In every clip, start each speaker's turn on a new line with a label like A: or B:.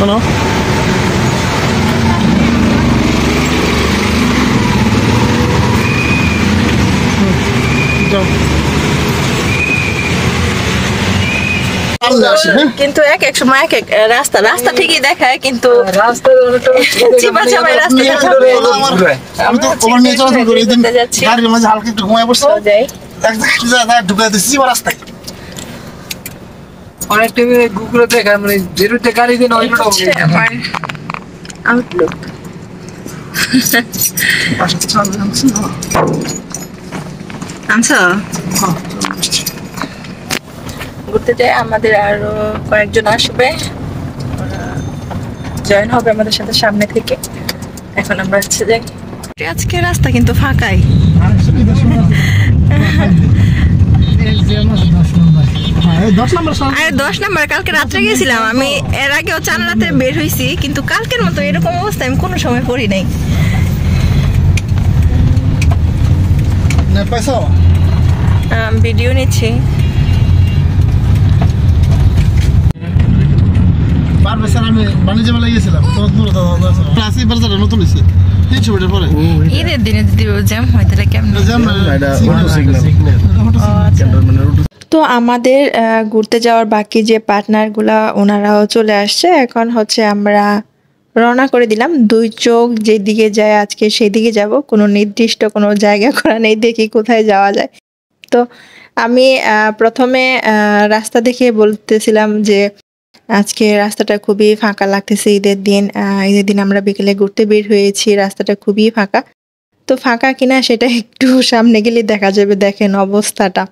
A: শোনো
B: কিন্তু এক এক সময় এক এক রাস্তা রাস্তা ঠিকই দেখায় কিন্তু রাস্তা চিপা চাপাই রাস্তা
A: আমি তো ওভার নিয়ে চলাচল করি এদিন গাড়ির মাঝে হালকা একটু ঘুমায় বসে এক জায়গায় ঢুকে দিচ্ছি চিপা রাস্তায়
C: অনেক টিভি গুগলে দেখা মানে যেরুতে গাড়ি দিন ওই রোড
B: আমার আউটলুক আচ্ছা ঘুরতে যাই আমাদের আরো কয়েকজন আসবে জয়েন হবে আমাদের সাথে সামনে থেকে এখন আমরা হচ্ছে যাই আজকে রাস্তা কিন্তু ফাঁকাই আরে 10 নাম্বার কালকে রাত্রে গেছিলাম আমি এর আগেও 4 রাতে বের হইছি কিন্তু কালকের মতো এরকম অবস্থা আমি কোনো সময় পড়ি নাই
A: না পয়সা
B: ভিডিও নিচ্ছি
A: পারবে স্যার আমি বাণিজ্য মেলায় গেছিলাম তো দূর ক্লাসে বাজারে নতুন হইছে 300 মিটার পরে
B: ঈদের দিনে যদি জ্যাম হয় তাহলে কেমন
A: জ্যাম এটা সিগন্যাল
B: তো আমাদের ঘুরতে যাওয়ার বাকি যে পার্টনারগুলা ওনারাও চলে আসছে এখন হচ্ছে আমরা রওনা করে দিলাম দুই চোখ যেদিকে যায় আজকে সেদিকে যাব কোনো নির্দিষ্ট কোনো জায়গা করা নেই দেখি কোথায় যাওয়া যায় তো আমি প্রথমে রাস্তা দেখে বলতেছিলাম যে আজকে রাস্তাটা খুবই ফাঁকা লাগতেছে ঈদের দিন আমরা বিকেলে ঘুরতে বের হয়েছি রাস্তাটা খুবই ফাঁকা তো ফাঁকা কিনা সেটা একটু সামনে গেলে দেখা যাবে দেখেন অবস্থাটা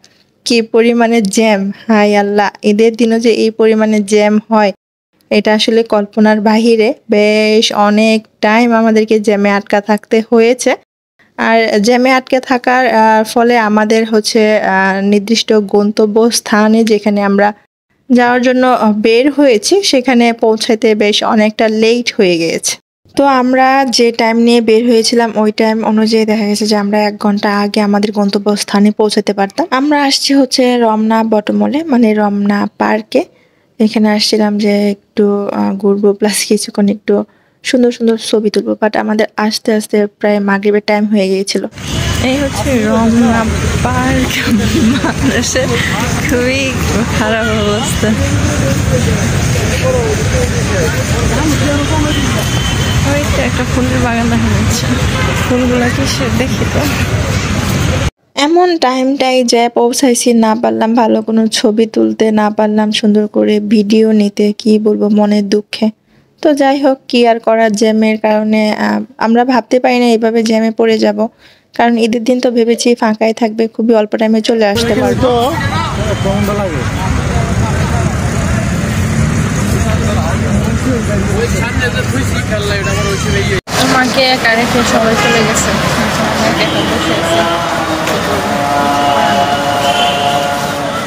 B: কি পরিমাণে জ্যাম হায় আল্লাহ ঈদের দিনও যে এই পরিমাণে জ্যাম হয় এটা আসলে কল্পনার বাহিরে বেশ অনেক টাইম আমাদেরকে জ্যামে আটকা থাকতে হয়েছে আর জ্যামে আটকে থাকার ফলে আমাদের হচ্ছে নির্দিষ্ট গন্তব্য স্থানে যেখানে আমরা যাওয়ার জন্য বের হয়েছি সেখানে পৌঁছাতে বেশ অনেকটা লেট হয়ে গিয়েছে তো আমরা যে টাইম নিয়ে বের হয়েছিলাম ওই টাইম অনুযায়ী দেখা গেছে যে আমরা 1 ঘন্টা আগে আমাদের গন্তব্য স্থানে পৌঁছাতে পারতাম আমরা আসছি হচ্ছে রমনা বটমলে মানে রমনা পার্কে এখানে আসছিলাম যে একটু ঘুরবো প্লাস কিছুক্ষণ একটু সুন্দর সুন্দর ছবি তুলবো বাট আমাদের আস্তে আস্তে প্রায় মাগরিবের টাইম হয়ে গিয়েছিল এই হচ্ছে রমনা পার্ক মানুষের খুবই খারাপ অবস্থা ওইটা একটা ফুলের বাগান দেখা যাচ্ছে ফুলগুলা কিসে দেখি তো এমন টাইমটাই যে পৌঁছাইছি না পারলাম ভালো কোনো ছবি তুলতে না পারলাম সুন্দর করে ভিডিও নিতে কি বলবো মনের দুঃখে তো যাই হোক কি আর করার জ্যামের কারণে আমরা ভাবতে পারি না এইভাবে জ্যামে পড়ে যাব কারণ ঈদের দিন তো ভেবেছি ফাঁকাই থাকবে খুবই অল্প টাইমে চলে আসতে পারবো আমাকে একা রেখে সবাই চলে গেছে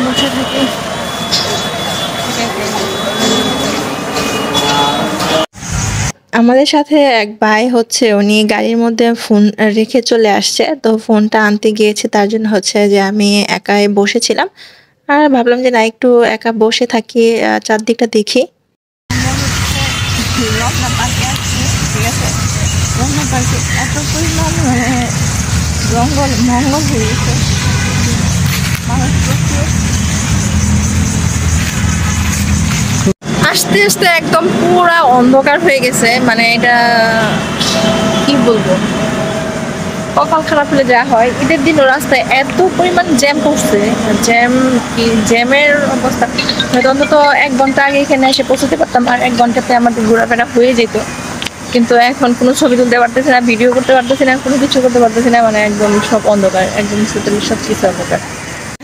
B: বসে থাকি আমাদের সাথে এক ভাই হচ্ছে উনি গাড়ির মধ্যে ফোন রেখে চলে আসছে তো ফোনটা আনতে গিয়েছে তার জন্য হচ্ছে যে আমি একাই বসেছিলাম আর ভাবলাম যে না একটু একা বসে থাকি চারদিকটা দেখি রমনা পার্কে আসছি ঠিক আছে রমনা পার্কে এত পরিমাণ মানে জঙ্গল মঙ্গল হয়ে গেছে আস্তে আস্তে একদম পুরা অন্ধকার হয়ে গেছে মানে এটা কি বলবো কপাল খারাপ হলে যা হয় ঈদের দিনও রাস্তায় এত পরিমাণ জ্যাম পড়ছে জ্যামের অবস্থা হয়তো অন্তত 1 ঘন্টা আগে এখানে এসে পৌঁছতে পারতাম আর 1 ঘন্টাতে আমাদের ঘোরাফেরা হয়ে যেত কিন্তু এখন কোনো ছবি তুলতে পারতেছি না ভিডিও করতে পারতেছি না কোনো কিছু করতে পারতেছি না মানে একদম সব অন্ধকার একদম সব কিছু অন্ধকার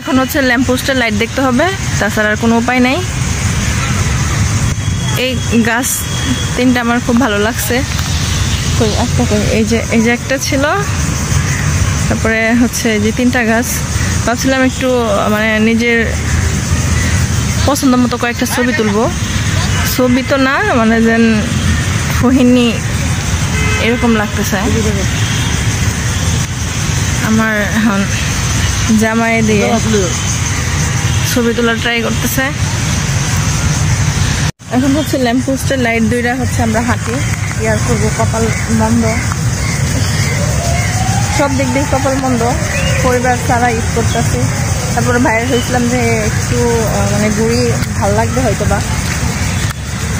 B: এখন হচ্ছে ল্যাম্পপোস্টের লাইট দেখতে হবে তাছাড়া আর কোনো উপায় নাই এই গাছ 3টা আমার খুব ভালো লাগছে এই যে একটা ছিল তারপরে হচ্ছে যে 3টা গাছ ভাবছিলাম একটু মানে নিজের পছন্দ মতো কয়েকটা ছবি তুলবো ছবি তো না মানে যেন ফহিনী এরকম লাগতেছে আমার এখন জামাই দিয়ে ছবি তোলার ট্রাই করতেছে এখন হচ্ছে ল্যাম্পপোস্টের লাইট দুইটা হচ্ছে আমরা হাঁটি ইয়ার করবো, কপাল মন্দ, সব দিক দিয়ে কপাল মন্দ, পরিবার ছাড়া ঈদ করতেছি। তারপরে বাইরে হয়েছিলাম যে একটু মানে ঘুরি ভাল লাগবে হয়তো বা,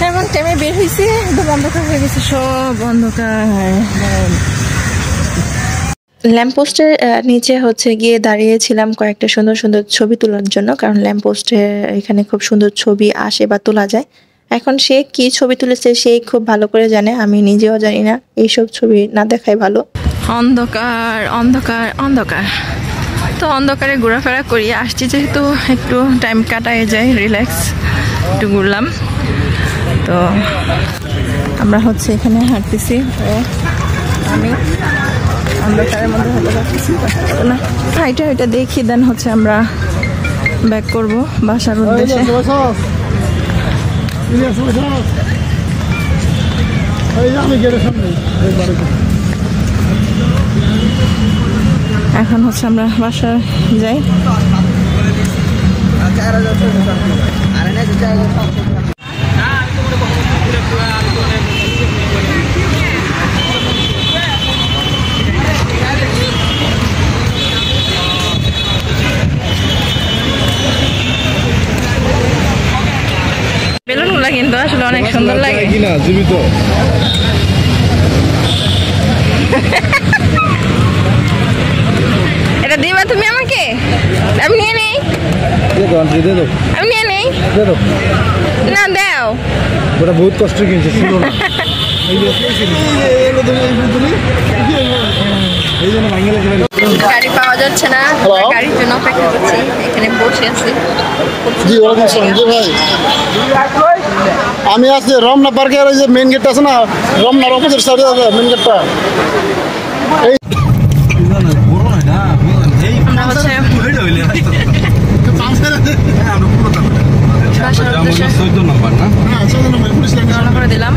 B: এমন টাইমে বের হয়েছি একদম অন্ধকার হয়ে গেছে, সব অন্ধকার। ল্যাম্পপোস্টের নিচে হচ্ছে গিয়ে দাঁড়িয়েছিলাম কয়েকটা সুন্দর সুন্দর ছবি তোলার জন্য, কারণ ল্যাম্পপোস্টের এখানে খুব সুন্দর ছবি আসে বা তোলা যায়। এখন সে কি ছবি তুলেছে সেই খুব ভালো করে জানে, আমি নিজেও জানি না, এইসব ছবি না দেখাই ভালো। অন্ধকার অন্ধকার অন্ধকার, তো অন্ধকারে ঘোরাফেরা করি, আসছি যেহেতু একটু টাইম কাটায় যায়, রিল্যাক্স একটু ঘুরলাম। তো আমরা হচ্ছে এখানে হাঁটতেছি, তো আমি অন্ধকারের মধ্যে হতে পারতেছি না, হাইটা হাইটা দেখি, দেন হচ্ছে আমরা ব্যাক করব বাসার উদ্দেশ্যে। এখন হচ্ছে আমরা বাসায় যাই। বেলুনগুলা কিন্তু আসলে অনেক সুন্দর লাগে। এটা দিবা তুমি আমাকে? আমি নিয়ে নেই, আমি নিয়ে নেই না, দাও।
A: ওটা বহুত কষ্ট কিনছে, ছিল না।
B: গাড়ি পাওয়া যাচ্ছে না, গাড়ির জন্য অপেক্ষা করছি, এখানে বসে আছি।
A: জি ওয়ালাইকুম আসসালাম। জি ভাই, আমি আছি রমনা পার্কের যে মেইন গেট আছে না, রমনার অপোজিট সাইডে আছে মেইন গেটটা।
B: আমরা হচ্ছে বাসার উদ্দেশ্যে রওনা করে দিলাম।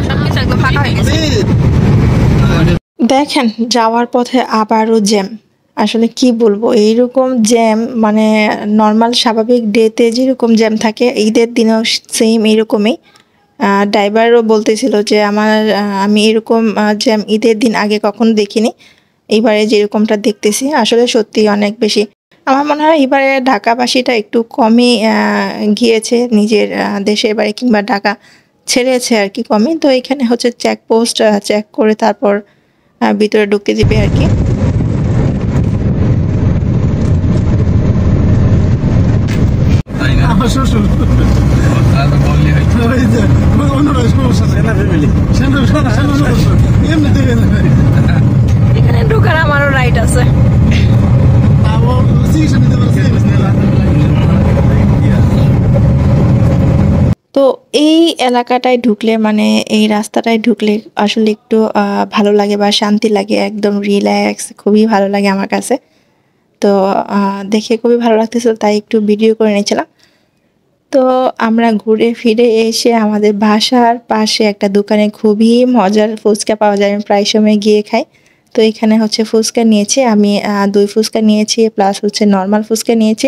B: সবকিছু একদম ফাঁকা হয়ে গেছে। দেখেন যাওয়ার পথে আবারও জ্যাম, আসলে কি বলবো, এইরকম জ্যাম মানে নর্মাল স্বাভাবিক ডেতে যেরকম জ্যাম থাকে ঈদের দিনেও সেম এইরকমই। ড্রাইভারও বলতেছিল যে আমি এরকম জ্যাম ঈদের দিন আগে কখনো দেখিনি, এইবারে যেরকমটা দেখতেছি আসলে সত্যি অনেক বেশি। আমার মনে হয় এবারে ঢাকাবাসীটা একটু কমই গিয়েছে নিজের দেশের বাড়ি কিংবা ঢাকা ছেড়েছে আর কি কমই। তো এখানে হচ্ছে চেকপোস্ট চেক করে তারপর ভিতরে ঢুকতে দিবে আর কি। এখানে ঢোকার আমারও রাইট আছে। তো এই এলাকাটায় ঢুকলে মানে এই রাস্তাটায় ঢুকলে আসলে একটু ভালো লাগে বা শান্তি লাগে, একদম রিল্যাক্স, খুবই ভালো লাগে আমার কাছে। তো দেখে খুবই ভালো লাগতেছিল, তাই একটু ভিডিও করে নিয়েছিলাম। তো আমরা ঘুরে ফিরে এসে আমাদের বাসার পাশে একটা দোকানে খুবই মজার ফুচকা পাওয়া যায়, আমি প্রায় সময় গিয়ে খাই। তো এখানে হচ্ছে ফুচকা নিয়েছি আমি, 2 ফুচকা নিয়েছি প্লাস হচ্ছে নর্মাল ফুচকা নিয়েছি,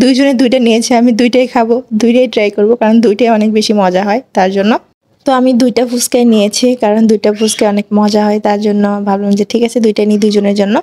B: দুইজনে দুইটা নিয়েছি, আমি দুইটাই খাবো, দুইটাই ট্রাই করব, কারণ দুইটাই অনেক বেশি মজা হয় তার জন্য। তো আমি 2টা ফুচকাই নিয়েছি, কারণ 2টা ফুচকা অনেক মজা হয়, তার জন্য ভাবলাম যে ঠিক আছে 2টা নিই দুইজনের জন্য।